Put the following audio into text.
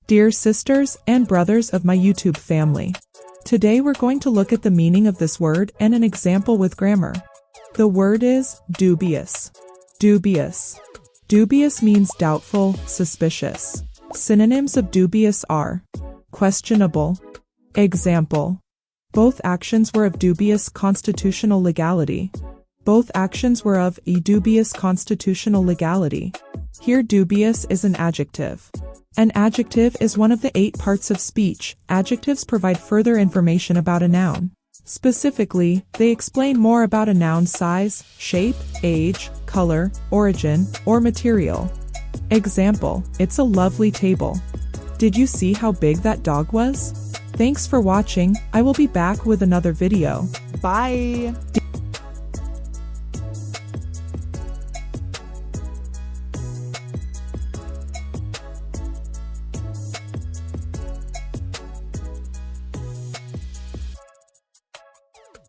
Dear sisters and brothers of my YouTube family. Today we're going to look at the meaning of this word and an example with grammar. The word is dubious. Dubious. Dubious means doubtful, suspicious. Synonyms of dubious are questionable. Example. Both actions were of dubious constitutional legality. Both actions were of a dubious constitutional legality. Here dubious is an adjective. An adjective is one of the 8 parts of speech. Adjectives provide further information about a noun. Specifically, they explain more about a noun's size, shape, age, color, origin, or material. Example, it's a lovely table. Did you see how big that dog was? Thanks for watching. I will be back with another video. Bye!